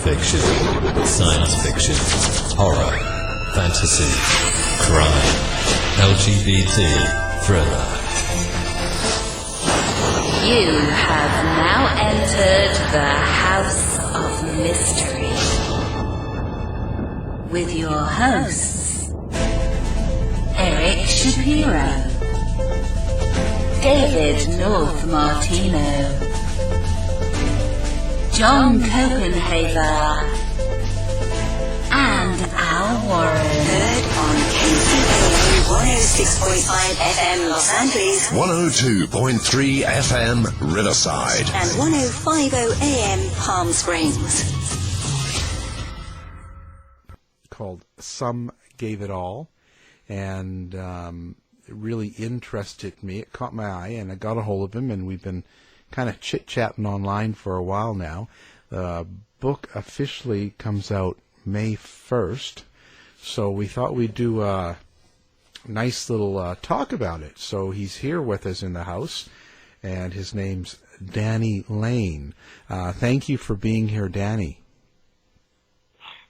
fiction, science fiction, horror, fantasy, crime, LGBT, thriller. You have now entered the House of Mystery with your hosts, Eric Shapiro, David North Martino, John Copenhaver, and Al Warren. Heard on KCAA 106.5 FM Los Angeles, 102.3 FM Riverside, and 105.0 AM Palm Springs. Called Some Gave It All, and it really interested me. It caught my eye, and I got a hold of him, and we've been kind of chit-chatting online for a while now. The book officially comes out May 1st, so we thought we'd do a nice little talk about it. So he's here with us in the house, and his name's Danny Lane. Thank you for being here, Danny.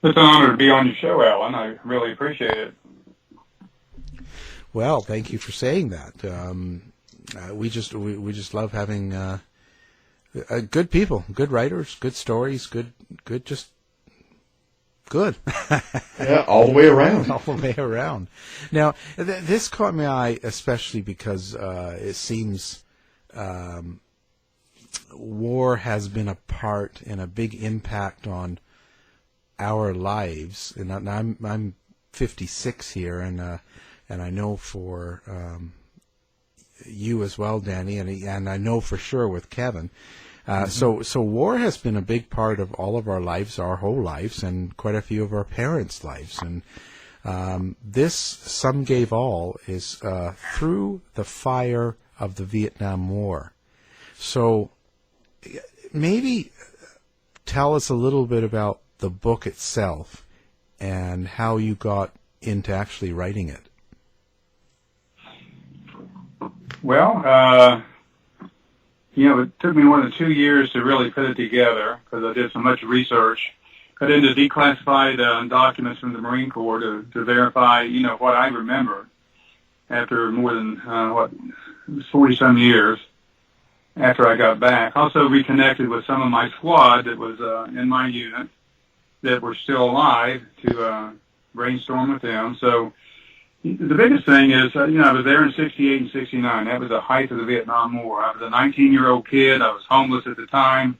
It's an honor to be on your show, Alan. I really appreciate it. Well, thank you for saying that. We just love having good people, good writers, good stories, good. Yeah, all the way around. All the way around. Now, this caught my eye especially because it seems war has been a part and a big impact on our lives. And I'm 56 here, and I know for you as well, Danny, and I know for sure with Kevin. So war has been a big part of all of our lives, our whole lives, and quite a few of our parents' lives. And this Some Gave All is through the fire of the Vietnam War. So maybe tell us a little bit about the book itself and how you got into actually writing it. Well, it took me more than 2 years to really put it together because I did so much research. Got into declassified documents from the Marine Corps to verify, what I remember after more than, 40-some years after I got back. Also reconnected with some of my squad that was in my unit that were still alive to brainstorm with them. So the biggest thing is, I was there in 68 and 69. That was the height of the Vietnam War. I was a 19-year-old kid. I was homeless at the time.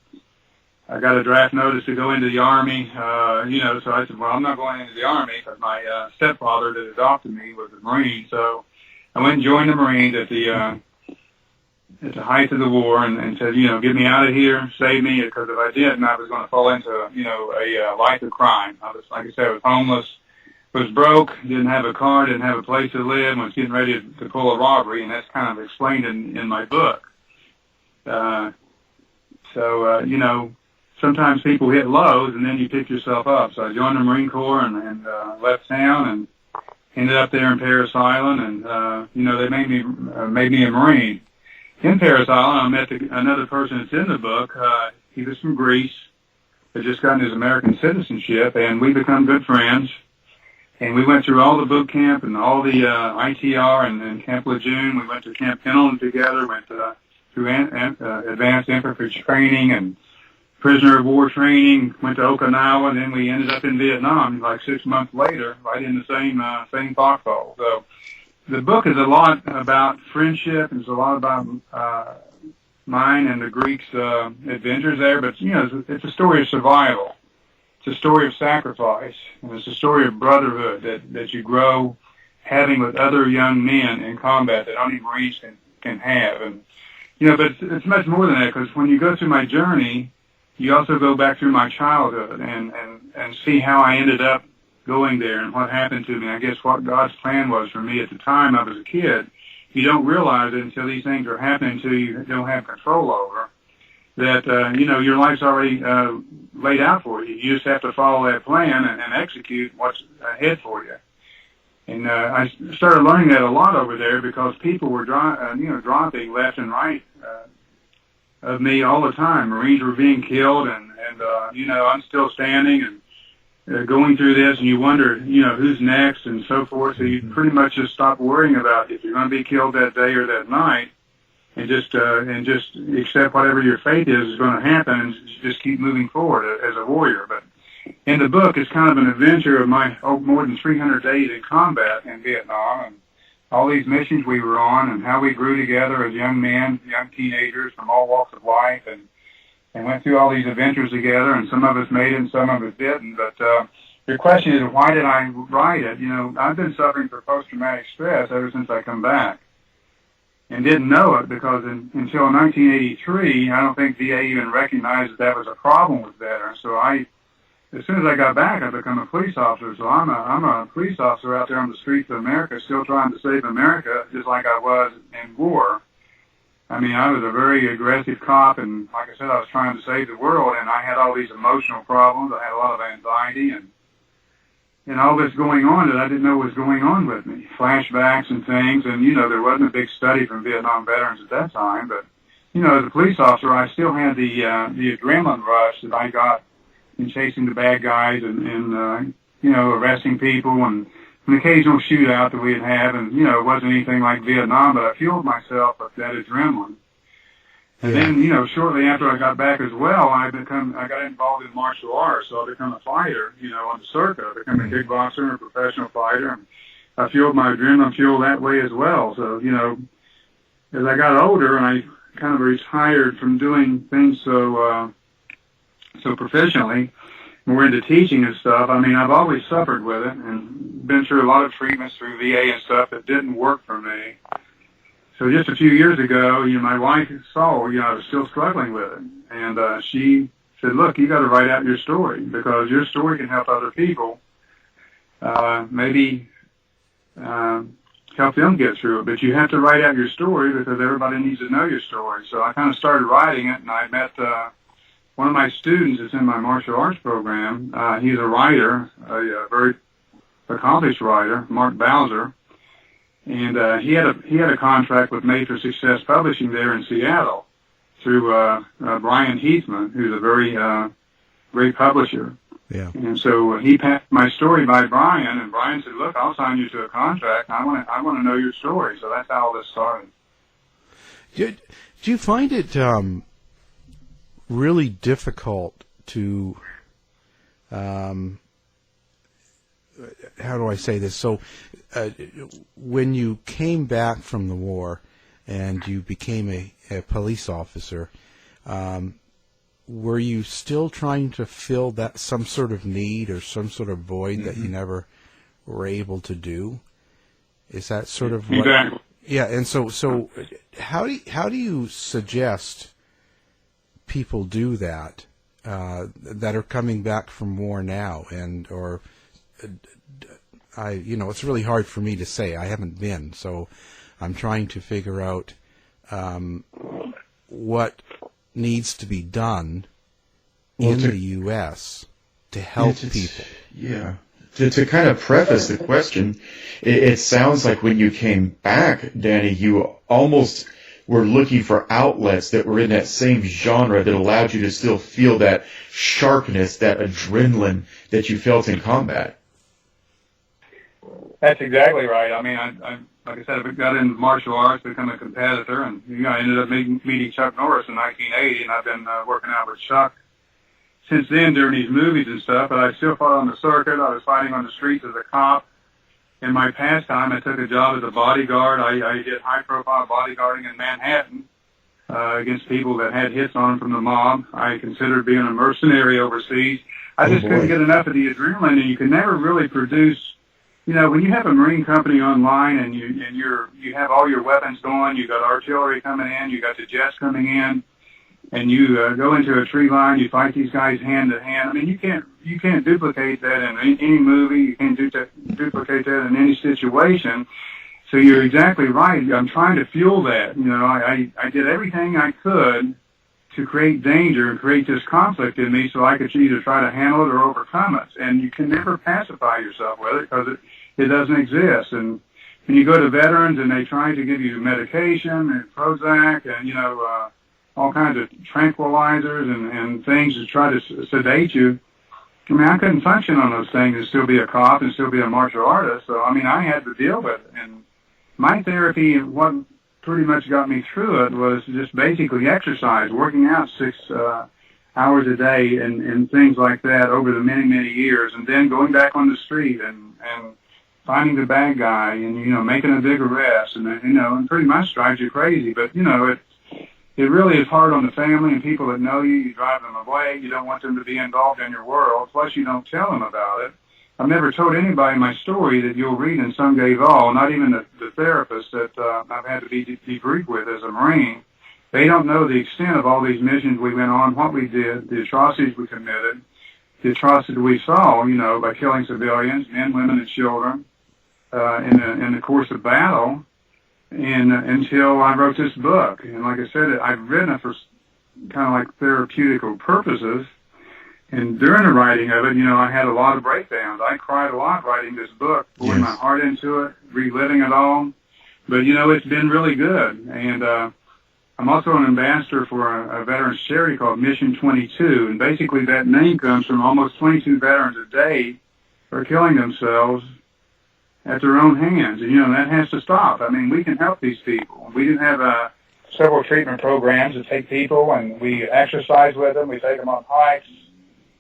I got a draft notice to go into the Army, so I said, well, I'm not going into the Army because my stepfather that adopted me was a Marine. So I went and joined the Marines at the height of the war and said, get me out of here, save me, because if I didn't, I was going to fall into, a life of crime. I was, like I said, I was homeless. Was broke, didn't have a car, didn't have a place to live, and was getting ready to pull a robbery, and that's kind of explained in my book. Sometimes people hit lows, and then you pick yourself up. So I joined the Marine Corps and left town and ended up there in Parris Island, and, they made me a Marine. In Parris Island, I met another person that's in the book. He was from Greece, had just gotten his American citizenship, and we become good friends. And we went through all the boot camp and all the ITR and Camp Lejeune. We went to Camp Pendleton together, went through advanced infantry training and prisoner of war training, went to Okinawa, and then we ended up in Vietnam like 6 months later, right in the same foxhole. So the book is a lot about friendship. It's a lot about mine and the Greeks' adventures there, but, it's a story of survival. It's a story of sacrifice, and it's a story of brotherhood that you grow having with other young men in combat that only Marines can have. And, but it's much more than that, because when you go through my journey, you also go back through my childhood and see how I ended up going there and what happened to me. I guess what God's plan was for me at the time I was a kid. You don't realize it until these things are happening to you that you don't have control over. That, your life's already laid out for you. You just have to follow that plan and execute what's ahead for you. And I started learning that a lot over there because people were dropping left and right of me all the time. Marines were being killed, and I'm still standing and going through this, and you wonder, who's next and so forth. So you pretty much just stop worrying about if you're going to be killed that day or that night, and just accept whatever your fate is going to happen, and just keep moving forward as a warrior. But in the book, it's kind of an adventure of my more than 300 days in combat in Vietnam, and all these missions we were on, and how we grew together as young men, young teenagers from all walks of life, and went through all these adventures together, and some of us made it and some of us didn't. But your question is, why did I write it? I've been suffering from post-traumatic stress ever since I come back, and didn't know it because until 1983, I don't think VA even recognized that was a problem with veterans. So as soon as I got back, I became a police officer. So I'm a police officer out there on the streets of America, still trying to save America, just like I was in war. I mean, I was a very aggressive cop, and like I said, I was trying to save the world, and I had all these emotional problems. I had a lot of anxiety and all this going on that I didn't know was going on with me, flashbacks and things. And, there wasn't a big study from Vietnam veterans at that time. But, as a police officer, I still had the adrenaline rush that I got in chasing the bad guys and arresting people, and an occasional shootout that we'd have. And, it wasn't anything like Vietnam, but I fueled myself with that adrenaline. And then, shortly after I got back as well, I got involved in martial arts. So I became a fighter, on the circuit. I became a kickboxer and a professional fighter. And I fueled my adrenaline fuel that way as well. So, as I got older and I kind of retired from doing things so professionally, more into teaching and stuff, I mean, I've always suffered with it and been through a lot of treatments through VA and stuff that didn't work for me. So just a few years ago, my wife saw, I was still struggling with it. And she said, look, you got to write out your story because your story can help other people, maybe help them get through it. But you have to write out your story because everybody needs to know your story. So I kind of started writing it, and I met one of my students that's in my martial arts program. He's a writer, a very accomplished writer, Mark Bowser. And he had a contract with Made for Success Publishing there in Seattle through Brian Heathman, who's a very great publisher. Yeah. And so he passed my story by Brian, and Brian said, "Look, I'll sign you to a contract. I want to know your story." So that's how all this started. Do you find it really difficult to how do I say this? So when you came back from the war and you became a police officer, were you still trying to fill that some sort of need or some sort of void that you never were able to do? Is that sort of what? Exactly. Yeah, and so how do you suggest people do that that are coming back from war now, it's really hard for me to say. I haven't been, so I'm trying to figure out what needs to be done in the U.S. to help people. Yeah. To kind of preface the question, it sounds like when you came back, Danny, you almost were looking for outlets that were in that same genre that allowed you to still feel that sharpness, that adrenaline that you felt in combat. That's exactly right. I mean, I like I said, I got into martial arts, become a competitor, and I ended up meeting Chuck Norris in 1980, and I've been working out with Chuck since then during these movies and stuff. But I still fought on the circuit. I was fighting on the streets as a cop. In my pastime, I took a job as a bodyguard. I did high-profile bodyguarding in Manhattan against people that had hits on them from the mob. I considered being a mercenary overseas. I just couldn't get enough of the adrenaline, and you can never really produce. When you have a Marine company online and you have all your weapons going, you got artillery coming in, you got the jets coming in, and you go into a tree line, you fight these guys hand to hand. I mean, you can't duplicate that in any movie. You can't duplicate that in any situation. So you're exactly right. I'm trying to fuel that. I did everything I could to create danger and create this conflict in me so I could either try to handle it or overcome it. And you can never pacify yourself with it because it doesn't exist. And when you go to veterans and they try to give you medication and Prozac and, all kinds of tranquilizers and things to try to sedate you. I mean, I couldn't function on those things and still be a cop and still be a martial artist. So, I mean, I had to deal with it. And my therapy, what pretty much got me through it, was just basically exercise, working out 6 hours a day and things like that over the many, many years. And then going back on the street and finding the bad guy and, you know, making a big arrest. And, you know, and pretty much drives you crazy. But, you know, it really is hard on the family and people that know you. You drive them away. You don't want them to be involved in your world. Plus, you don't tell them about it. I've never told anybody my story that you'll read in Some Gave All, not even the therapist that I've had to be debriefed with as a Marine. They don't know the extent of all these missions we went on, what we did, the atrocities we committed, the atrocities we saw, you know, by killing civilians, men, women, and children in the course of battle. And until I wrote this book. And like I said, I've written it for kind of like therapeutical purposes. And during the writing of it, you know, I had a lot of breakdowns. I cried a lot writing this book, pouring my heart into it, reliving it all. But, you know, it's been really good. And I'm also an ambassador for a veterans charity called Mission 22. And basically that name comes from almost 22 veterans a day are killing themselves at their own hands. And, you know, that has to stop. I mean, we can help these people. We didn't have several treatment programs that take people, and we exercise with them. We take them on hikes.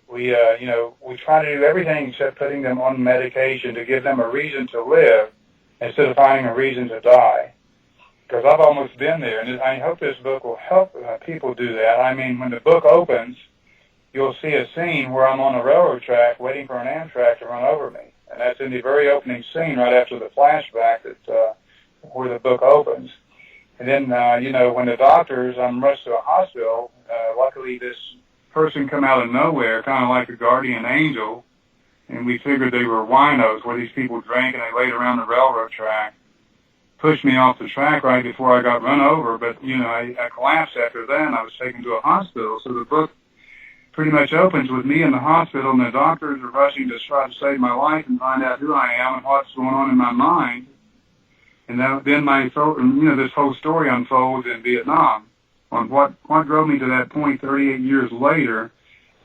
We, you know, we try to do everything except putting them on medication to give them a reason to live instead of finding a reason to die. Because I've almost been there, and I hope this book will help people do that. I mean, when the book opens, you'll see a scene where I'm on a railroad track waiting for an Amtrak to run over me. And that's in the very opening scene right after the flashback where the book opens. And then, you know, when the doctors, I'm rushed to a hospital, luckily this person come out of nowhere, kind of like a guardian angel, and we figured they were winos where these people drank and they laid around the railroad track, pushed me off the track right before I got run over. But, you know, I collapsed after that, and I was taken to a hospital. So the book pretty much opens with me in the hospital, and the doctors are rushing to try to save my life and find out who I am and what's going on in my mind. And then this whole story unfolds in Vietnam on what drove me to that point 38 years later,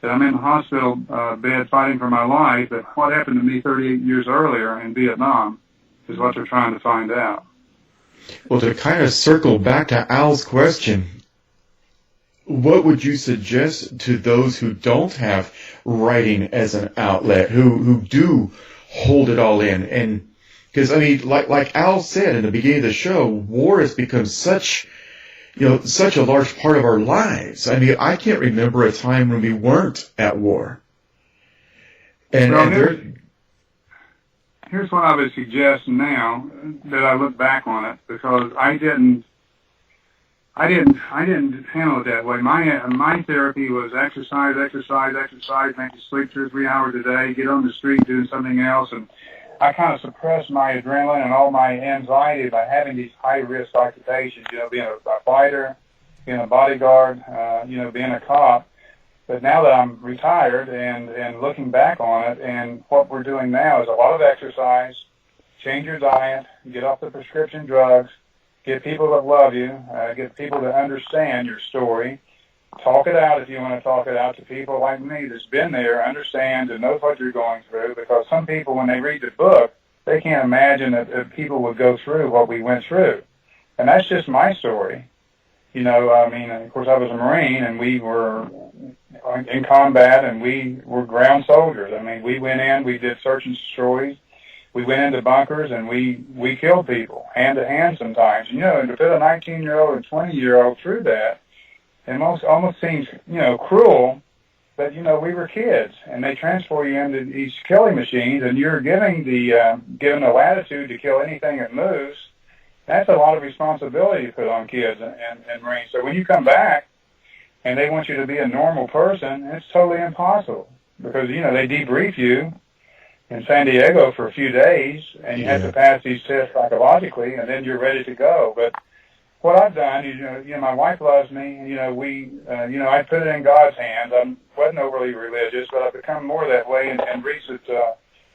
that I'm in the hospital bed fighting for my life, that what happened to me 38 years earlier in Vietnam is what they're trying to find out. Well, to kind of circle back to Al's question, what would you suggest to those who don't have writing as an outlet, who do hold it all in? And because, I mean, like Al said in the beginning of the show, war has become such a large part of our lives. I mean, I can't remember a time when we weren't at war. Here's what I would suggest now that I look back on it, because I didn't handle it that way. My therapy was exercise, make you sleep 2 or 3 hours a day, get on the street doing something else, and I kind of suppressed my adrenaline and all my anxiety by having these high-risk occupations, you know, being a fighter, being a bodyguard, you know, being a cop. But now that I'm retired and looking back on it, and what we're doing now is a lot of exercise, change your diet, get off the prescription drugs, get people that love you, get people that understand your story, talk it out if you want to talk it out to people like me that's been there, understands, and knows what you're going through. Because some people, when they read the book, they can't imagine that people would go through what we went through. And that's just my story. You know, I mean, of course, I was a Marine, and we were in combat, and we were ground soldiers. I mean, we went in, we did search and destroys. We went into bunkers, and we killed people, hand to hand sometimes. You know, and to put a 19-year-old and 20-year-old through that, it almost seems, you know, cruel. But, you know, we were kids, and they transport you into these killing machines, and you're given the latitude to kill anything that moves. That's a lot of responsibility to put on kids and Marines. So when you come back and they want you to be a normal person, it's totally impossible, because, you know, they debrief you in San Diego for a few days, and you have to pass these tests psychologically, and then you're ready to go. But what I've done, you know, my wife loves me. You know, I put it in God's hands. I wasn't overly religious, but I've become more that way in recent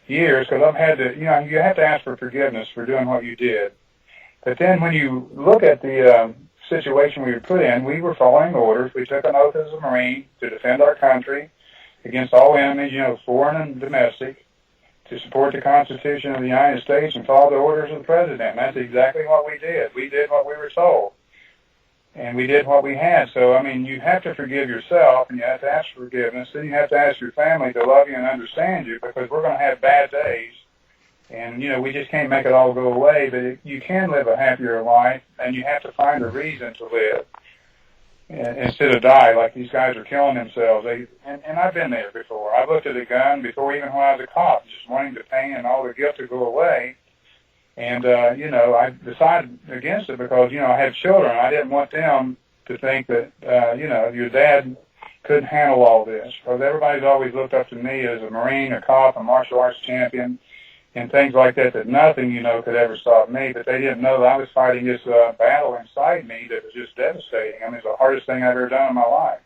years, because I've had to, you know, you have to ask for forgiveness for doing what you did. But then when you look at the situation we were put in, we were following orders. We took an oath as a Marine to defend our country against all enemies, foreign and domestic, to support the Constitution of the United States and follow the orders of the President. And that's exactly what we did. We did what we were told. And we did what we had. So, you have to forgive yourself, and you have to ask for forgiveness. Then you have to ask your family to love you and understand you, because we're going to have bad days. And, we just can't make it all go away. But you can live a happier life, and you have to find a reason to live instead of die like these guys are killing themselves. And I've been there before. I've looked at a gun before, even when I was a cop, just wanting the pain and all the guilt to go away. And, I decided against it because, I had children. I didn't want them to think that, your dad couldn't handle all this. Because everybody's always looked up to me as a Marine, a cop, a martial arts champion, and things like that, that nothing, could ever stop me. But they didn't know that I was fighting this battle inside me that was just devastating. It's the hardest thing I've ever done in my life.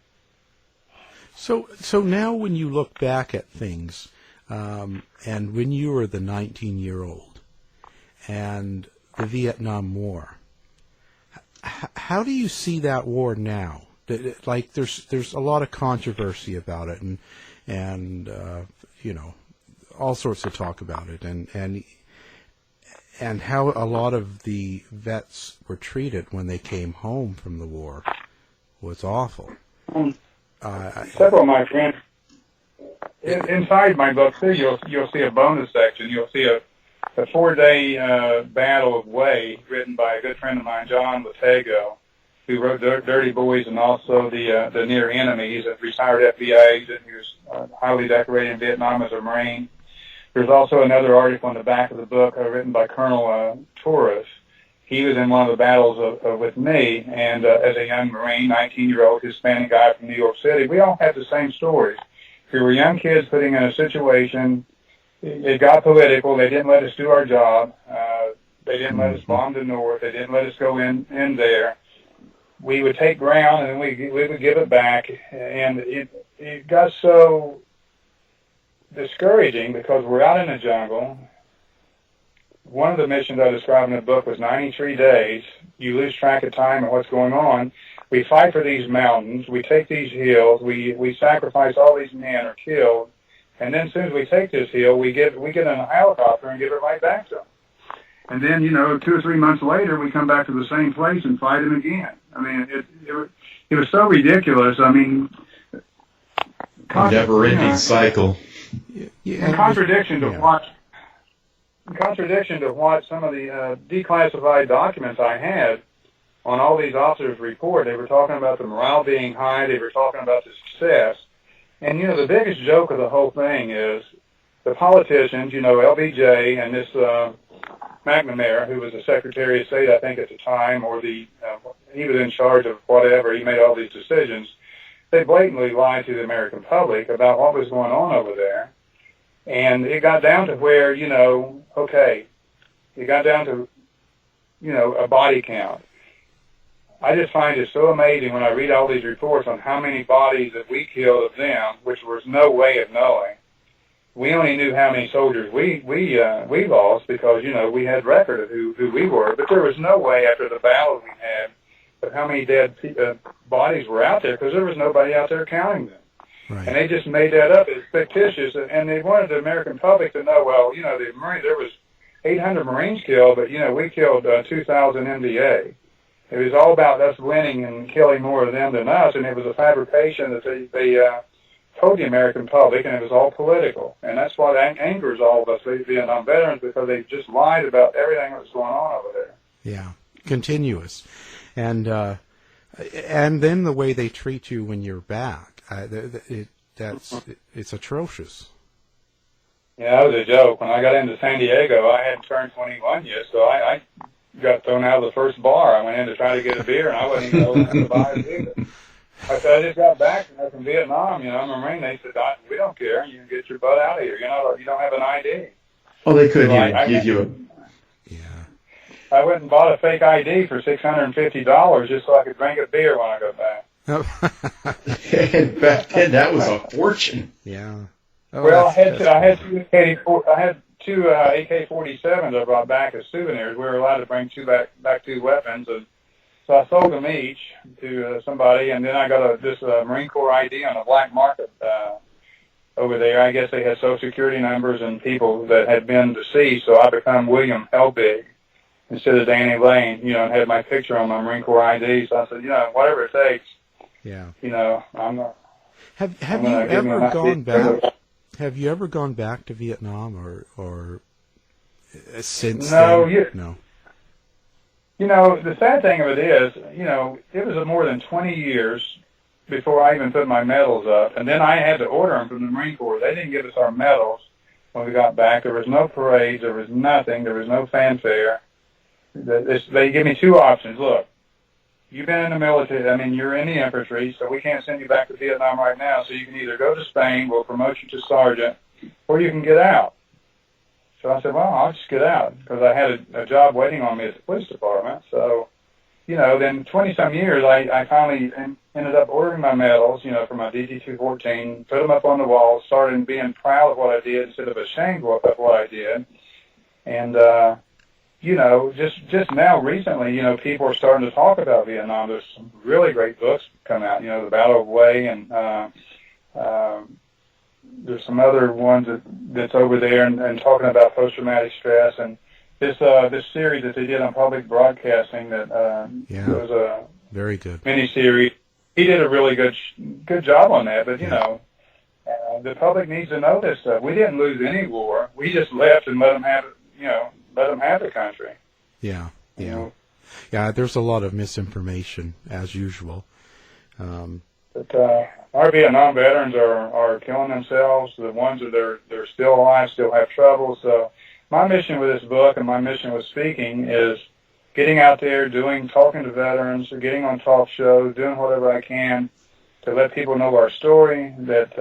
So now when you look back at things, and when you were the 19-year-old, and the Vietnam War, how do you see that war now? Like, there's a lot of controversy about it, and all sorts of talk about it, and how a lot of the vets were treated when they came home from the war was awful. Several of my friends, inside my book too, you'll see a bonus section. You'll see a 4-day battle of Way, written by a good friend of mine, John Latago, who wrote Dirty Boys and also the Near Enemy. He's a retired FBI agent. He was highly decorated in Vietnam as a Marine. There's also another article in the back of the book written by Colonel Torres. He was in one of the battles with me, and as a young Marine, 19-year-old Hispanic guy from New York City, we all had the same stories. We were young kids putting in a situation. It got political. They didn't let us do our job. They didn't let us bomb the North. They didn't let us go in there. We would take ground, and then we would give it back. And it got so discouraging because we're out in the jungle. One of the missions I described in the book was 93 days. You lose track of time and what's going on. We fight for these mountains. We take these hills. We sacrifice all these men are killed. And then as soon as we take this hill, we get in a helicopter and give it right back to them. And then, 2 or 3 months later, we come back to the same place and fight them again. It was so ridiculous. A never-ending cycle. In contradiction to what some of the declassified documents I had on all these officers' report, they were talking about the morale being high. They were talking about the success. And, the biggest joke of the whole thing is the politicians, LBJ and this McNamara, who was the Secretary of State, I think, at the time, or he was in charge of whatever. He made all these decisions. They blatantly lied to the American public about what was going on over there. And it got down to where, it got down to, a body count. I just find it so amazing when I read all these reports on how many bodies that we killed of them, which was no way of knowing. We only knew how many soldiers we lost because, we had record of who we were, but there was no way after the battle we had of how many dead bodies were out there because there was nobody out there counting them. Right. And they just made that up. It's fictitious, and they wanted the American public to know, well, the Marines, there was 800 Marines killed, but, we killed 2,000 MDA. It was all about us winning and killing more of them than us, and it was a fabrication that they told the American public, and it was all political. And that's what angers all of us Vietnam veterans, because they just lied about everything that was going on over there. Yeah, continuous. And then the way they treat you when you're back, it's atrocious. Yeah, that was a joke. When I got into San Diego, I hadn't turned 21 yet, so I got thrown out of the first bar. I went in to try to get a beer, and I wasn't even old enough to buy a beer. I said, I just got back from Vietnam. I'm a Marine. They said, we don't care. You can get your butt out of here. You don't have an ID. Oh, they couldn't even give you a... Yeah. I went and bought a fake ID for $650 just so I could drink a beer when I got back. And back then, that was a fortune. Yeah. Oh, well, I had two AK-47s I brought back as souvenirs. We were allowed to bring two weapons, and So I sold them each to somebody, and then I got this Marine Corps ID on the black market over there. I guess they had Social Security numbers and people that had been deceased, so I become William Helbig instead of Danny Lane, and had my picture on my Marine Corps ID. So I said, whatever it takes. Yeah. I'm not. Have you ever gone back? Have you ever gone back to Vietnam or since No, then? No. The sad thing of it is, it was more than 20 years before I even put my medals up, and then I had to order them from the Marine Corps. They didn't give us our medals when we got back. There was no parades. There was nothing. There was no fanfare. They give me two options. Look, you've been in the military. You're in the infantry, so we can't send you back to Vietnam right now. So you can either go to Spain, we'll promote you to sergeant, or you can get out. So I said, well, I'll just get out, because I had a job waiting on me at the police department. So, then 20-some years, I finally ended up ordering my medals, for my DG-214, put them up on the wall, started being proud of what I did instead of ashamed of what I did. And, just now recently, people are starting to talk about Vietnam. There's some really great books come out, The Battle of Hue, and there's some other ones that's over there and talking about post-traumatic stress, and this series that they did on public broadcasting that was a very good mini-series. He did a really good job on that, but the public needs to know this stuff. We didn't lose any war. We just left and let them have it, let them have the country. Yeah. There's a lot of misinformation as usual. But our Vietnam veterans are killing themselves. The ones that they're still alive still have trouble. So my mission with this book and my mission with speaking is getting out there, talking to veterans, getting on talk shows, doing whatever I can to let people know our story, that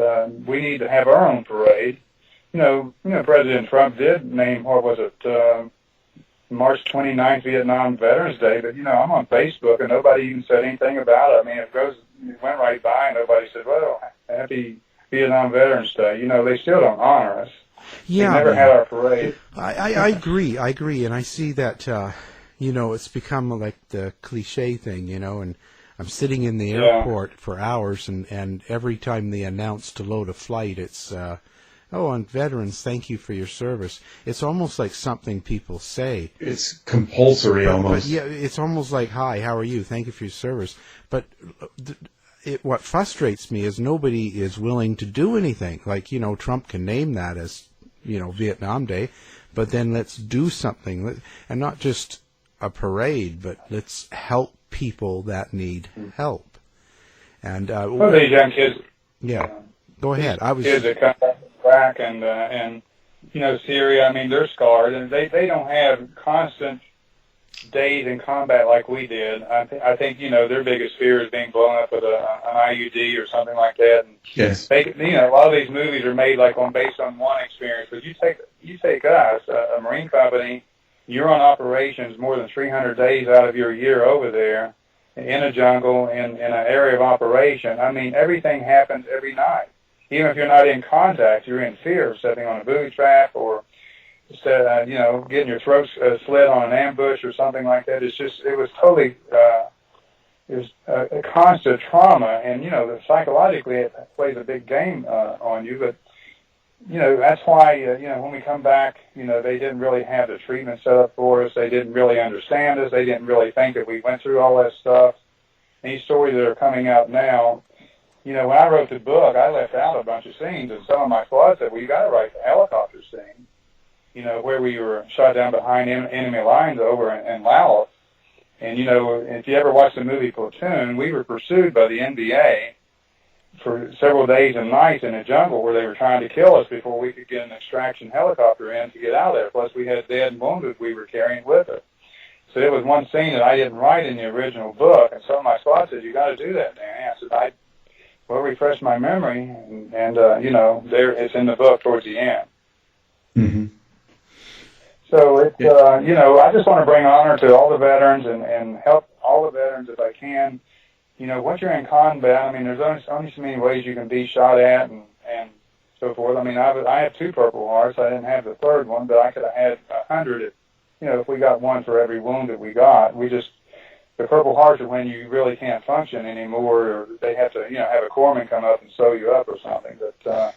we need to have our own parade. President Trump did name, March 29th Vietnam Veterans Day, but, I'm on Facebook and nobody even said anything about it. It went right by and nobody said, well, happy Vietnam Veterans Day. They still don't honor us. Yeah. We never had our parade. I agree, and I see that, it's become like the cliche thing, and I'm sitting in the airport for hours, and every time they announce to load a flight, it's, on veterans, thank you for your service. It's almost like something people say. It's compulsory almost. But it's almost like, hi, how are you? Thank you for your service. But what frustrates me is nobody is willing to do anything. Like, Trump can name that as, Vietnam Day, but then let's do something. And not just a parade, but let's help people that need help. And these young kids. Yeah. Go ahead. Kids that come back from Iraq and Syria. They're scarred, and they don't have constant days in combat like we did. I think their biggest fear is being blown up with an IUD or something like that. And yes. A lot of these movies are made based on one experience. But you take us, a Marine company. You're on operations more than 300 days out of your year over there in a jungle, in an area of operation. Everything happens every night. Even if you're not in contact, you're in fear of stepping on a booby trap or, getting your throat slit on an ambush or something like that. It was totally, it was a constant trauma, and, psychologically it plays a big game on you, but, that's why, when we come back, they didn't really have the treatment set up for us. They didn't really understand us. They didn't really think that we went through all that stuff. These stories that are coming out now, when I wrote the book, I left out a bunch of scenes, and some of my squad said, well, you got to write the helicopter scene, where we were shot down behind enemy lines over in Laos. And, if you ever watch the movie Platoon, we were pursued by the NBA for several days and nights in a jungle where they were trying to kill us before we could get an extraction helicopter in to get out of there. Plus, we had dead and wounded we were carrying with us. So it was one scene that I didn't write in the original book, and some of my squad said, you got to do that, Danny. I said, refresh my memory, and there it's in the book towards the end. Mm-hmm. So it's, I just want to bring honor to all the veterans and help all the veterans if I can. Once you're in combat, there's only so many ways you can be shot at and so forth. I have 2 Purple Hearts. I didn't have the third one, but I could have had 100 if we got one for every wound that we got. We just, the Purple Hearts are when you really can't function anymore, or they have to, have a corpsman come up and sew you up or something. But,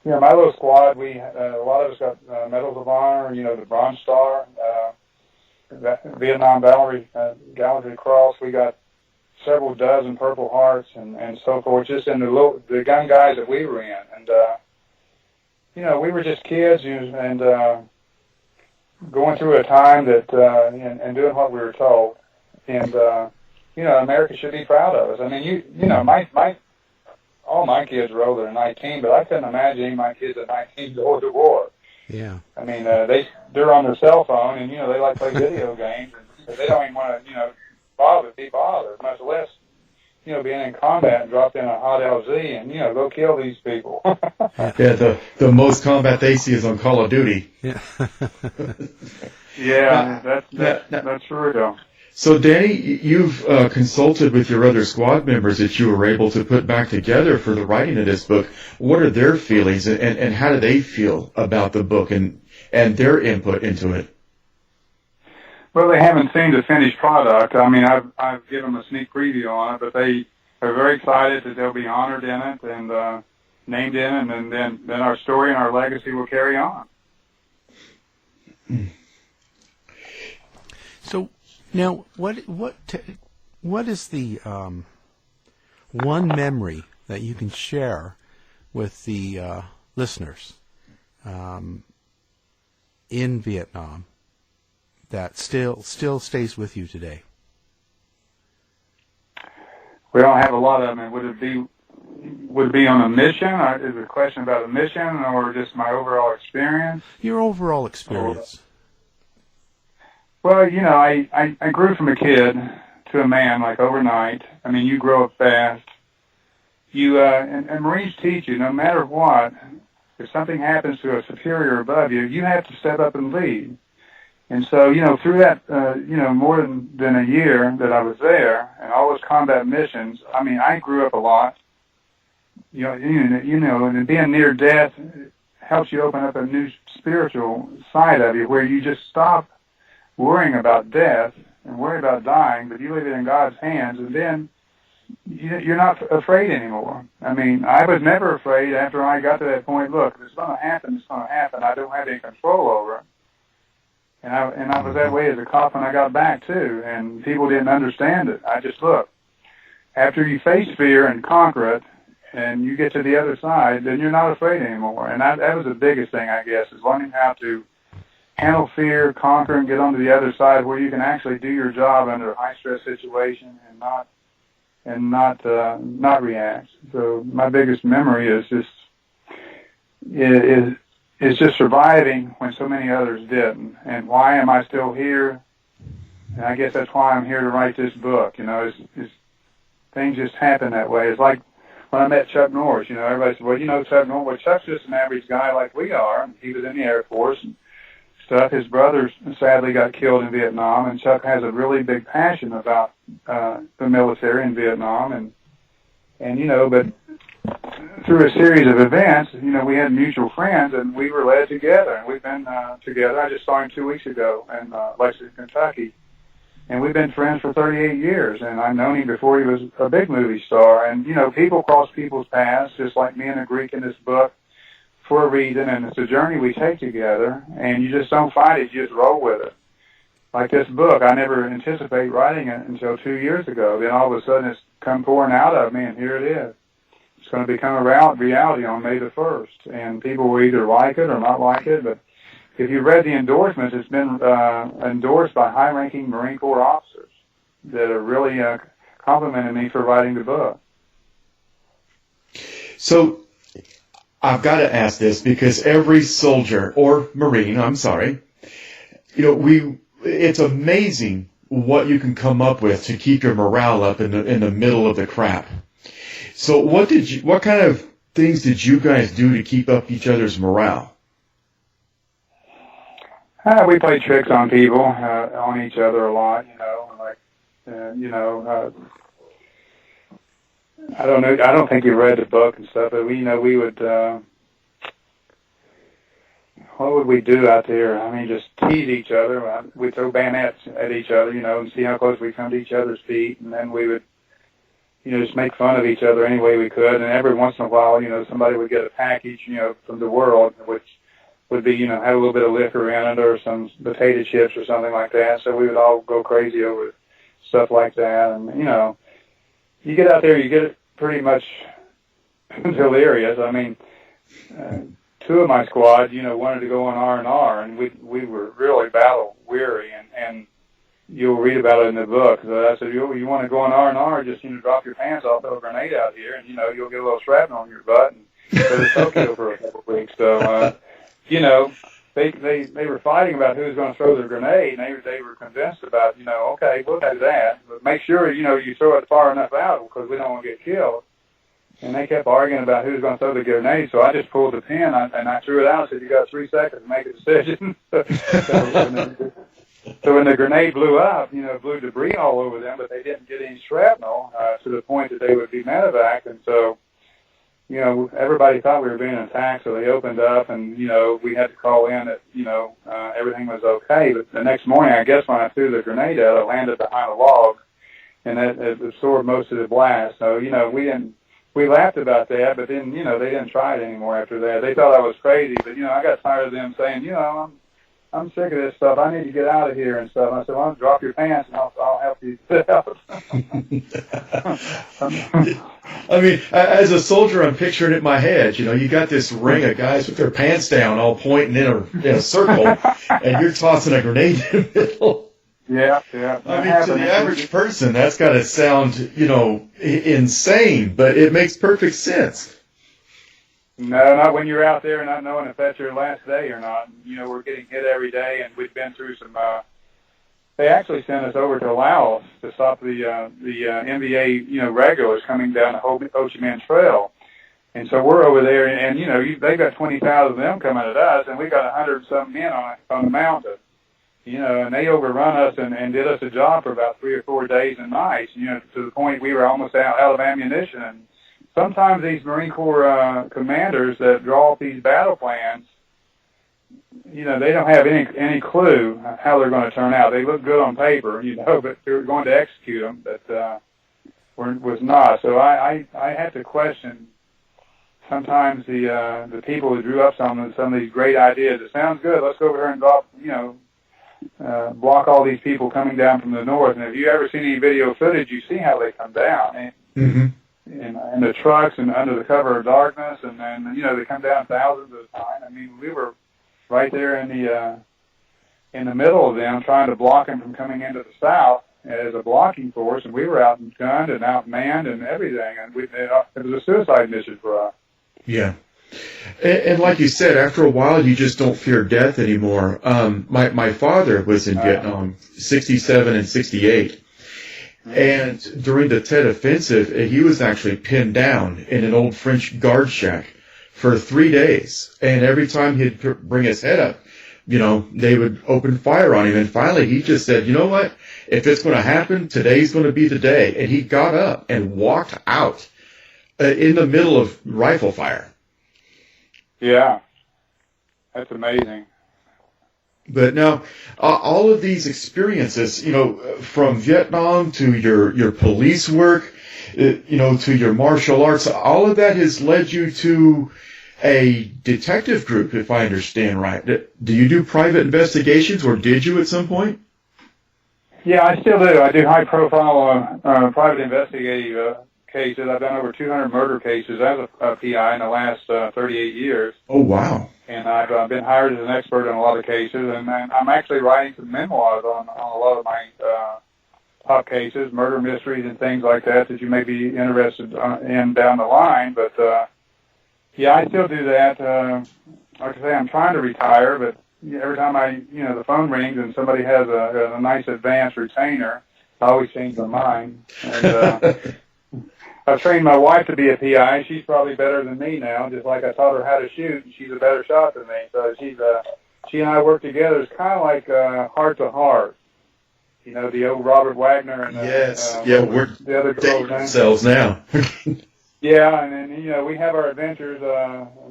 my little squad, we a lot of us got Medals of Honor, the Bronze Star, Vietnam Gallantry Cross. We got several dozen Purple Hearts and so forth, just in the gun guys that we were in. And, we were just kids and going through a time that, and doing what we were told. And, America should be proud of us. I mean, all my kids were older than 19, but I couldn't imagine my kids at 19 going to war. Yeah. I mean, they're on their cell phone, and, they like to play video games, and they don't even want to, be bothered, much less, being in combat and dropped in a hot LZ and, go kill these people. Yeah, the most combat they see is on Call of Duty. Yeah. Yeah, that's true. So, Danny, you've consulted with your other squad members that you were able to put back together for the writing of this book. What are their feelings, and how do they feel about the book and their input into it? Well, they haven't seen the finished product. I mean, I've given them a sneak preview on it, but they are very excited that they'll be honored in it and named in it, and then our story and our legacy will carry on. So now, what is the one memory that you can share with the listeners in Vietnam that still stays with you today? We don't have a lot of them. Would it be on a mission? Or is it a question about a mission, or just my overall experience? Your overall experience. Well, I grew from a kid to a man like overnight. I mean, you grow up fast. And Marines teach you, no matter what, if something happens to a superior above you, you have to step up and lead. And so, through that, more than a year that I was there and all those combat missions, I mean, I grew up a lot. And being near death helps you open up a new spiritual side of you where you just stop worrying about death and worry about dying, but you leave it in God's hands, and then you're not afraid anymore. I mean, I was never afraid after I got to that point. Look, if it's going to happen, it's going to happen. I don't have any control over it. And I was that way as a cop when I got back, too, and people didn't understand it. I just, look, after you face fear and conquer it, and you get to the other side, then you're not afraid anymore. And that was the biggest thing, I guess, is learning how to handle fear, conquer, and get onto the other side where you can actually do your job under a high-stress situation and not react. So my biggest memory is just surviving when so many others didn't. And why am I still here? And I guess that's why I'm here to write this book. Things just happen that way. It's like when I met Chuck Norris. Everybody said, well, Chuck Norris. Well, Chuck's just an average guy like we are. He was in the Air Force and stuff. His brother sadly got killed in Vietnam, and Chuck has a really big passion about the military in Vietnam. But through a series of events, we had mutual friends, and we were led together, and we've been together. I just saw him 2 weeks ago in Lexington, Kentucky, and we've been friends for 38 years, and I've known him before he was a big movie star. And, people cross people's paths, just like me and the Greek in this book, for a reason, and it's a journey we take together, and you just don't fight it, you just roll with it. Like this book, I never anticipated writing it until 2 years ago. Then all of a sudden it's come pouring out of me, and here it is. It's going to become a reality on May the 1st, and people will either like it or not like it, but if you read the endorsements, it's been endorsed by high-ranking Marine Corps officers that are really complimenting me for writing the book. So I've got to ask this because every soldier or Marine, it's amazing what you can come up with to keep your morale up in the middle of the crap. So what kind of things did you guys do to keep up each other's morale? We play tricks on people, on each other a lot, I don't know. I don't think you read the book and stuff, but we would. what would we do out there? I mean, just tease each other. We'd throw bayonets at each other, and see how close we come to each other's feet, and then we would, just make fun of each other any way we could. And every once in a while, somebody would get a package, from the world, which would be, have a little bit of liquor in it or some potato chips or something like that. So we would all go crazy over stuff like that. And, you get out there, you get pretty much delirious. I mean, two of my squad, wanted to go on R&R, and we were really battle weary, and you'll read about it in the book. So I said, you want to go on R&R, just, drop your pants off, throw a grenade out here, and, you'll get a little shrapnel on your butt, and go to Tokyo for a couple of weeks. So, they were fighting about who was going to throw the grenade, and they were convinced about, okay, we'll do that, but make sure, you throw it far enough out, because we don't want to get killed. And they kept arguing about who was going to throw the grenade, so I just pulled the pin, and I threw it out and said, you got 3 seconds to make a decision. So when the grenade blew up, blew debris all over them, but they didn't get any shrapnel to the point that they would be medevaced. And so, everybody thought we were being attacked, so they opened up, and, we had to call in that, everything was okay. But the next morning, I guess when I threw the grenade out, it landed behind a log, and it absorbed most of the blast. So, we laughed about that, but then, they didn't try it anymore after that. They thought I was crazy, but, I got tired of them saying, I'm sick of this stuff. I need to get out of here and stuff. And I said, well, drop your pants and I'll help you get out. I mean, as a soldier, I'm picturing it in my head. You got this ring of guys with their pants down, all pointing in a circle, and you're tossing a grenade in the middle. Yeah. I mean, to the average person, that's got to sound, insane, but it makes perfect sense. No, not when you're out there not knowing if that's your last day or not. We're getting hit every day, and we've been through some. They actually sent us over to Laos to stop the NBA, regulars coming down the Ho Chi Minh Trail, and so we're over there, and they've got 20,000 of them coming at us, and we got 100-something men on the mountain. And they overrun us and did us a job for about 3 or 4 days and nights. To the point we were almost out of ammunition. And sometimes these Marine Corps commanders that draw up these battle plans, they don't have any clue how they're going to turn out. They look good on paper, but they're going to execute them, but was not. So I had to question sometimes the people who drew up some of these great ideas. It sounds good. Let's go over here and drop, block all these people coming down from the north. And if you ever seen any video footage, you see how they come down. And, mm-hmm. In the trucks and under the cover of darkness, and then they come down thousands at a time. I mean, we were right there in the middle of them, trying to block them from coming into the south as a blocking force, and we were outgunned and outmanned and everything, and it was a suicide mission for us. Yeah. And like you said, after a while, you just don't fear death anymore. My father was in Vietnam, 67 and 68. And during the Tet Offensive, he was actually pinned down in an old French guard shack for 3 days. And every time he'd bring his head up, they would open fire on him. And finally, he just said, you know what? If it's going to happen, today's going to be the day. And he got up and walked out in the middle of rifle fire. Yeah. That's amazing. But now, all of these experiences, from Vietnam to your police work, to your martial arts, all of that has led you to a detective group, if I understand right. Do you do private investigations, or did you at some point? Yeah, I still do. I do high-profile private investigative cases. I've done over 200 murder cases as a PI in the last 38 years. Oh, wow. And I've been hired as an expert in a lot of cases, and I'm actually writing some memoirs on a lot of my top cases, murder mysteries and things like that you may be interested in down the line. But, yeah, I still do that. Like I say, I'm trying to retire, but every time the phone rings and somebody has a nice advanced retainer, I always change my mind. And I've trained my wife to be a PI. She's probably better than me now, just like I taught her how to shoot, and she's a better shot than me. So she and I work together. It's kind of like heart to heart. The old Robert Wagner and yes, we're the other dating ourselves now. Yeah, and then, we have our adventures.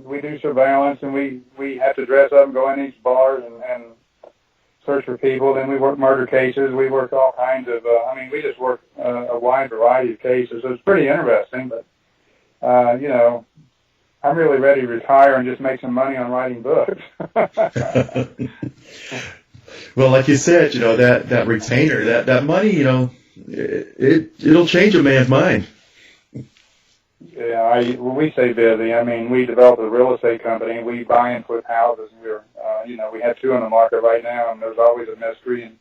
We do surveillance, and we have to dress up and go in these bars and search for people. Then we work murder cases. We work all kinds of, we just work a wide variety of cases. So it's pretty interesting, but, I'm really ready to retire and just make some money on writing books. Well, like you said, that retainer, that money, it'll change a man's mind. Yeah, when we say busy, we developed a real estate company, and we buy and flip houses. And we have 2 on the market right now, and there's always a mystery and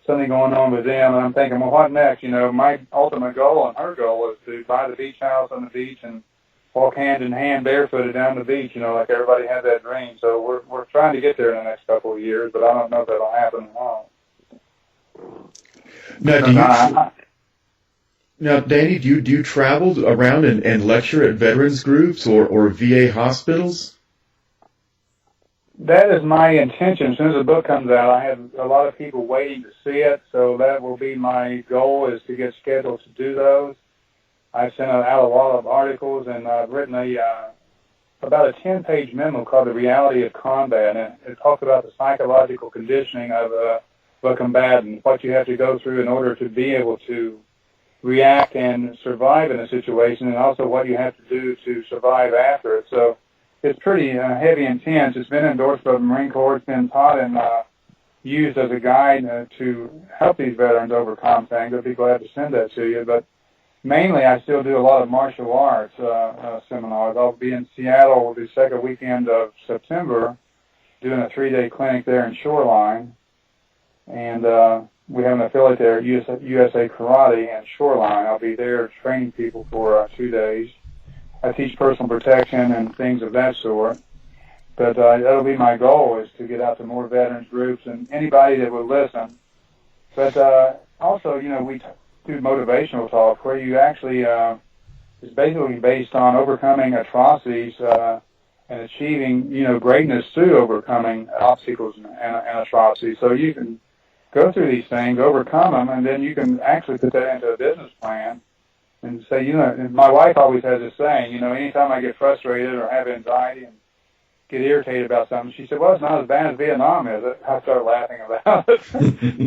something going on with them. And I'm thinking, well, what next? My ultimate goal and her goal is to buy the beach house on the beach and walk hand in hand barefooted down the beach, like everybody has that dream. So we're trying to get there in the next couple of years, but I don't know if that'll happen or not. Now, Danny, do you travel around and lecture at veterans groups or VA hospitals? That is my intention. As soon as the book comes out, I have a lot of people waiting to see it, so that will be my goal, is to get scheduled to do those. I've sent out a lot of articles, and I've written about a 10-page memo called The Reality of Combat, and it talks about the psychological conditioning of a combatant, what you have to go through in order to be able to react and survive in a situation, and also what you have to do to survive after it. So it's pretty heavy and intense. It's been endorsed by the Marine Corps. It's been taught and used as a guide to help these veterans overcome things. I'd be glad to send that to you, but mainly, I still do a lot of martial arts seminars. I'll be in Seattle the second weekend of September doing a 3-day clinic there in Shoreline. And we have an affiliate there, USA Karate and Shoreline. I'll be there training people for 2 days. I teach personal protection and things of that sort. But that'll be my goal, is to get out to more veterans groups and anybody that will listen. But also, we do motivational talk, where you actually is basically based on overcoming atrocities and achieving, greatness through overcoming obstacles and atrocities. So you can go through these things, overcome them, and then you can actually put that into a business plan and say, my wife always has this saying, anytime I get frustrated or have anxiety and get irritated about something, she said, well, it's not as bad as Vietnam, is it? I start laughing about it.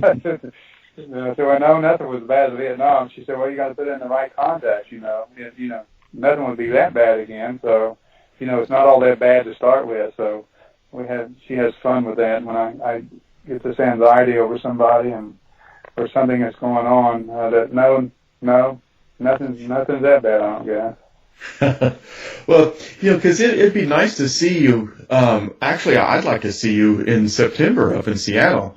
I said, well, no, nothing was as bad as Vietnam. She said, well, you got to put it in the right context, nothing would be that bad again. So, it's not all that bad to start with. So she has fun with that when I get this anxiety over somebody or something that's going on, that nothing's that bad, I don't guess. Well, because it'd be nice to see you. Actually, I'd like to see you in September up in Seattle.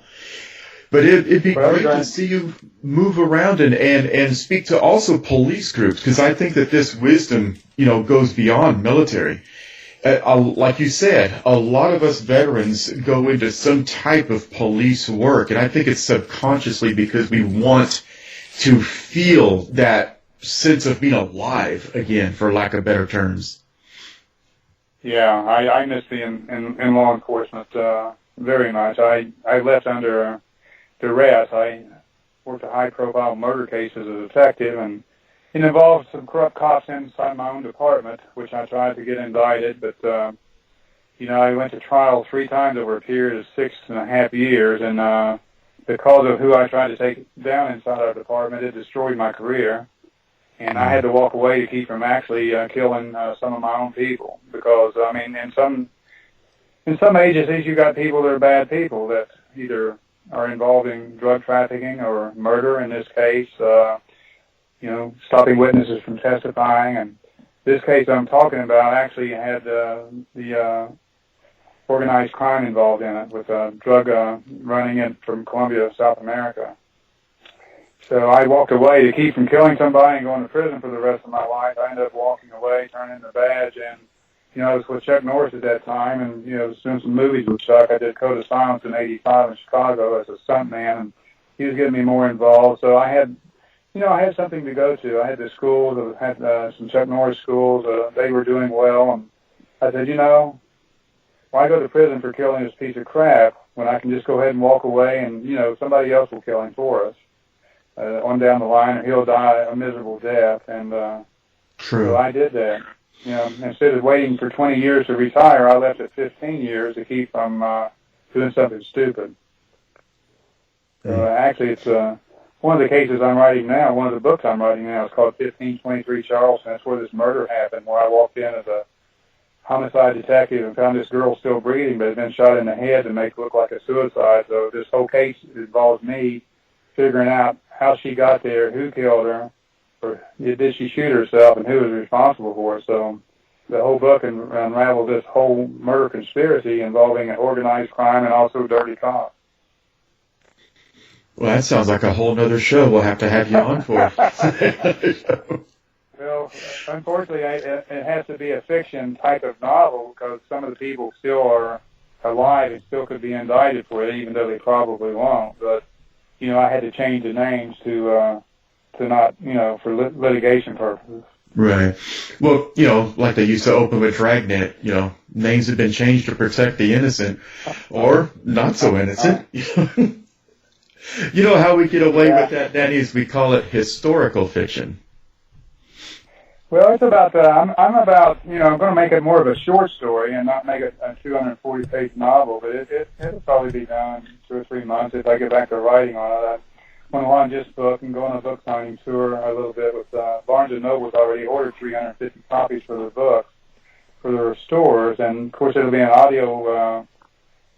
But it'd be great to see you move around and speak to also police groups, because I think that this wisdom, goes beyond military. Like you said, a lot of us veterans go into some type of police work, and I think it's subconsciously because we want to feel that sense of being alive again, for lack of better terms. Yeah, I miss being in law enforcement very much. I left under duress. I worked a high-profile murder case as a detective, and it involved some corrupt cops inside my own department, which I tried to get indicted. But, I went to trial 3 times over a period of 6.5 years, and because of who I tried to take down inside our department, it destroyed my career. And I had to walk away to keep from actually killing some of my own people. Because, in some agencies, you got people that are bad people that either are involved in drug trafficking or murder in this case, stopping witnesses from testifying. And this case I'm talking about actually had the organized crime involved in it, with drug running in from Colombia, South America. So I walked away to keep from killing somebody and going to prison for the rest of my life. I ended up walking away, turning in the badge, and I was with Chuck Norris at that time, and, was doing some movies with Chuck. I did Code of Silence in '85 in Chicago as a stuntman, and he was getting me more involved. So I had something to go to. I had the schools, I had some Chuck Norris schools. They were doing well, and I said, why go to prison for killing this piece of crap when I can just go ahead and walk away and, somebody else will kill him for us on down the line, or he'll die a miserable death. And True. So I did that. You know, instead of waiting for 20 years to retire, I left at 15 years to keep from doing something stupid. So actually, it's one of the cases I'm writing now. One of the books I'm writing now is called 1523 Charleston. That's where this murder happened, where I walked in as a homicide detective and found this girl still breathing, but had been shot in the head to make it look like a suicide. So this whole case involves me figuring out how she got there, who killed her, or did she shoot herself, and who was responsible for it. So the whole book unravels this whole murder conspiracy involving organized crime and also dirty cops. Well, that sounds like a whole nother show we'll have to have you on for. Well, unfortunately, it has to be a fiction type of novel because some of the people still are alive and still could be indicted for it, even though they probably won't. But, you know, I had to change the names to not, you know, for litigation purposes. Right. Well, you know, like they used to open with Dragnet, you know, names have been changed to protect the innocent or not so innocent. You know how we get away with that, Danny, is we call it historical fiction. Well, it's about, I'm about, you know, I'm going to make it more of a short story and not make it a 240-page novel, but it'll probably be done in 2 or 3 months if I get back to writing on it. I want to launch this book and go on a book signing tour a little bit with Barnes & Noble's already ordered 350 copies for the book for their stores, and of course it'll be an audio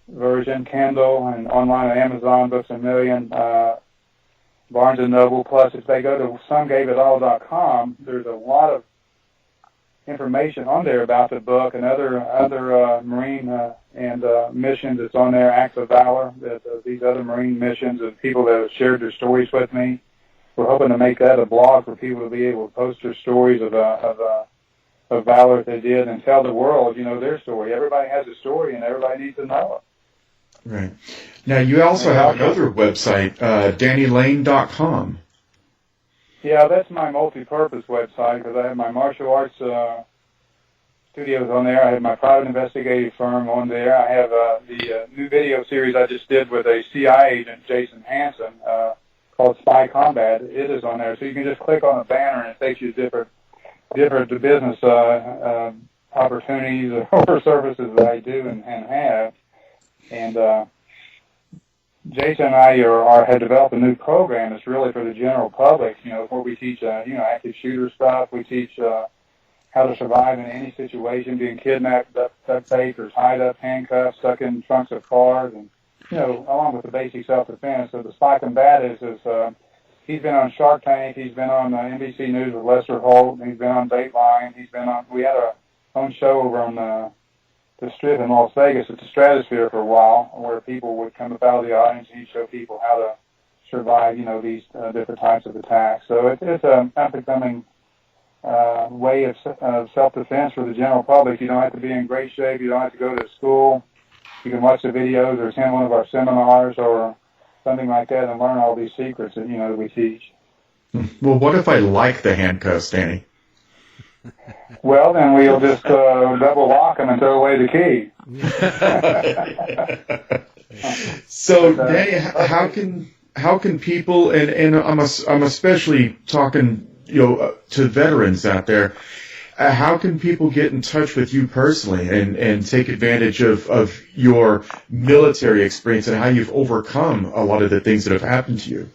version, Kindle, and online at Amazon, Books A Million, Barnes & Noble. Plus, if they go to somegaveitall.com, there's a lot of information on there about the book and other Marine and missions that's on there, acts of valor, these other Marine missions and people that have shared their stories with me. We're hoping to make that a blog for people to be able to post their stories of valor that they did and tell the world, you know, their story. Everybody has a story, and everybody needs to know it. Right. Now, you also have another website, DannyLane.com. Yeah, that's my multi-purpose website because I have my martial arts studios on there. I have my private investigative firm on there. I have the new video series I just did with a CIA agent, Jason Hansen, called Spy Combat. It is on there. So you can just click on a banner and it takes you to different business opportunities or services that I do and have. And Jason and I have developed a new program that's really for the general public, you know, where we teach, you know, active shooter stuff. We teach how to survive in any situation, being kidnapped, duct taped, or tied up, handcuffed, stuck in trunks of cars, and, you know, along with the basic self-defense. So the Spy Combat is he's been on Shark Tank, he's been on NBC News with Lester Holt, he's been on Dateline, we had our own show over on the Strip in Las Vegas at the Stratosphere for a while, where people would come up out of the audience and he'd show people how to survive, you know, these different types of attacks. So it's an up-and-coming way of self-defense for the general public. You don't have to be in great shape. You don't have to go to school. You can watch the videos or attend one of our seminars or something like that and learn all these secrets that, you know, that we teach. Well, what if I like the handcuffs, Danny? Well, then we'll just double lock them and throw away the key. So, Danny, how can people, and I'm especially talking, you know, to veterans out there, how can people get in touch with you personally and take advantage of your military experience and how you've overcome a lot of the things that have happened to you?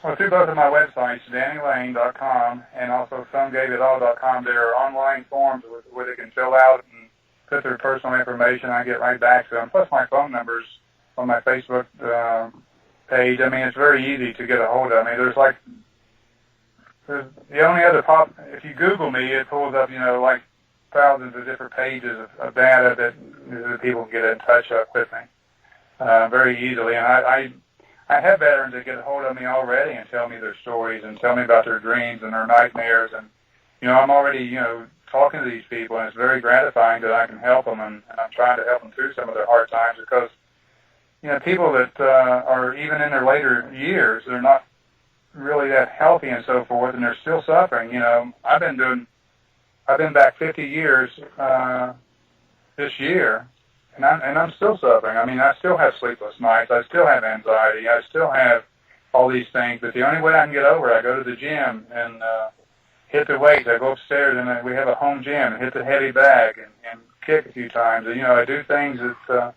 Well, through both of my websites, DannyLane.com and also somegaveitall.com, there are online forms where they can fill out and put their personal information. I get right back to them. Plus my phone number's on my Facebook page. I mean, it's very easy to get a hold of me. There's the only other if you Google me, it pulls up, you know, like thousands of different pages of data that people can get in touch with me very easily. And I have veterans that get a hold of me already and tell me their stories and tell me about their dreams and their nightmares. And, you know, I'm already, you know, talking to these people, and it's very gratifying that I can help them, and I'm trying to help them through some of their hard times because, you know, people that are even in their later years, they're not really that healthy and so forth, and they're still suffering. You know, I've been back 50 years this year. And I'm still suffering. I mean, I still have sleepless nights. I still have anxiety. I still have all these things. But the only way I can get over it, I go to the gym and hit the weights. I go upstairs and we have a home gym and hit the heavy bag and kick a few times. And, I do things that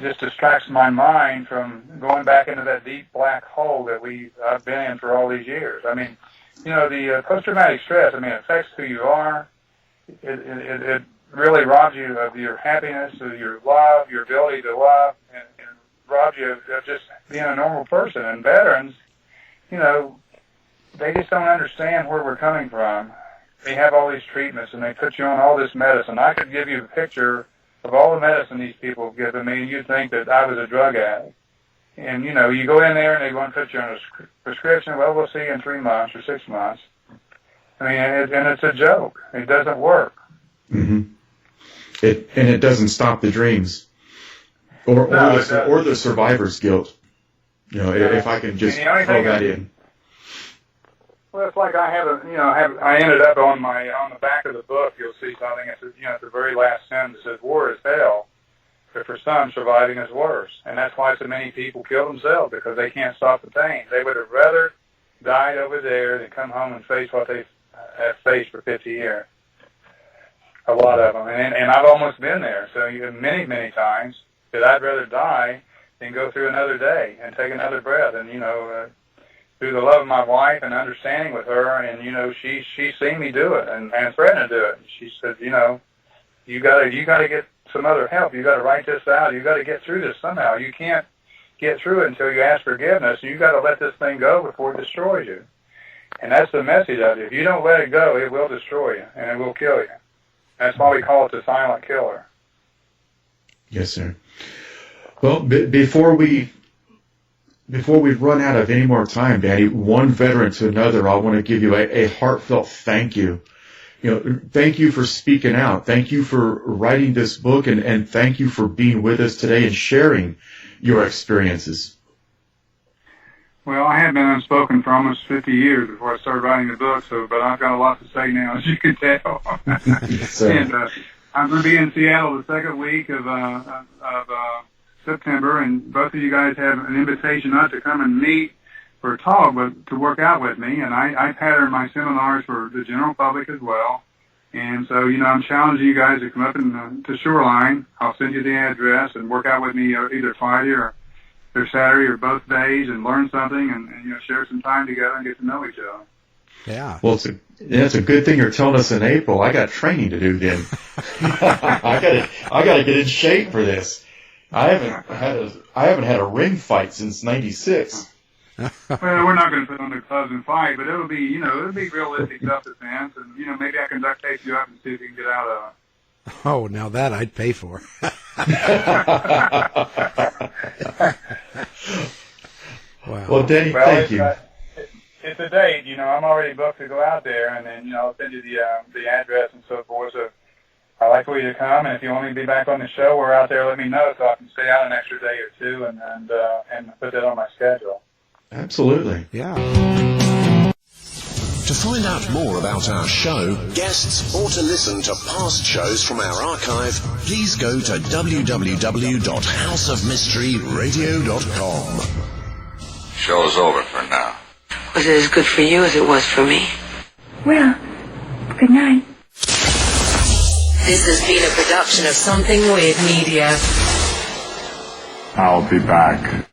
just distracts my mind from going back into that deep black hole that I've been in for all these years. I mean, the post-traumatic stress, it affects who you are. It really robs you of your happiness, of your love, your ability to love, and robs you of just being a normal person. And veterans, they just don't understand where we're coming from. They have all these treatments, and they put you on all this medicine. I could give you a picture of all the medicine these people have given me, and you'd think that I was a drug addict. And, you go in there, and they want to put you on a prescription. Well, we'll see you in 3 months or 6 months. And it's a joke. It doesn't work. Mm-hmm. It doesn't stop the dreams. Or the survivor's guilt. If I can just throw that in. Well, it's like I I ended up on the back of the book. You'll see something. It says, at the very last sentence, it says, "War is hell, but for some, surviving is worse." And that's why so many people kill themselves, because they can't stop the pain. They would have rather died over there than come home and face what they have faced for 50 years. A lot of them, and I've almost been there. So many, many times that I'd rather die than go through another day and take another breath. And through the love of my wife and understanding with her, and she's seen me do it and threatened to do it. She said, you gotta get some other help. You gotta write this out. You gotta get through this somehow. You can't get through it until you ask forgiveness. You gotta let this thing go before it destroys you. And that's the message of it. If you don't let it go, it will destroy you and it will kill you. That's why we call it the silent killer. Yes, sir. Well, before we run out of any more time, Danny, one veteran to another, I want to give you a heartfelt thank you. Thank you for speaking out. Thank you for writing this book, and thank you for being with us today and sharing your experiences. Well, I had been unspoken for almost 50 years before I started writing the book, but I've got a lot to say now, as you can tell. Yes, and I'm going to be in Seattle the second week of September, and both of you guys have an invitation not to come and meet or talk, but to work out with me. And I pattern my seminars for the general public as well. And so, I'm challenging you guys to come up to Shoreline. I'll send you the address and work out with me either Friday or Saturday or both days, and learn something and share some time together and get to know each other. Yeah. Well, it's a good thing you're telling us in April. I got training to do then. I gotta get in shape for this. I haven't had a ring fight since '96. Well, we're not going to put on the gloves and fight, but it'll be realistic self-defense, and maybe I can duct tape you up and see if you can get out of it. Oh, now that I'd pay for. Wow. Well, Danny, thank you. It's a date. I'm already booked to go out there, and then I'll send you the address and so forth. So I'd like for you to come, and if you want me to be back on the show, we're out there. Let me know so I can stay out an extra day or two and put that on my schedule. Absolutely. Yeah. To find out more about our show, guests, or to listen to past shows from our archive, please go to www.houseofmysteryradio.com. Show's over for now. Was it as good for you as it was for me? Well, good night. This has been a production of Something Weird Media. I'll be back.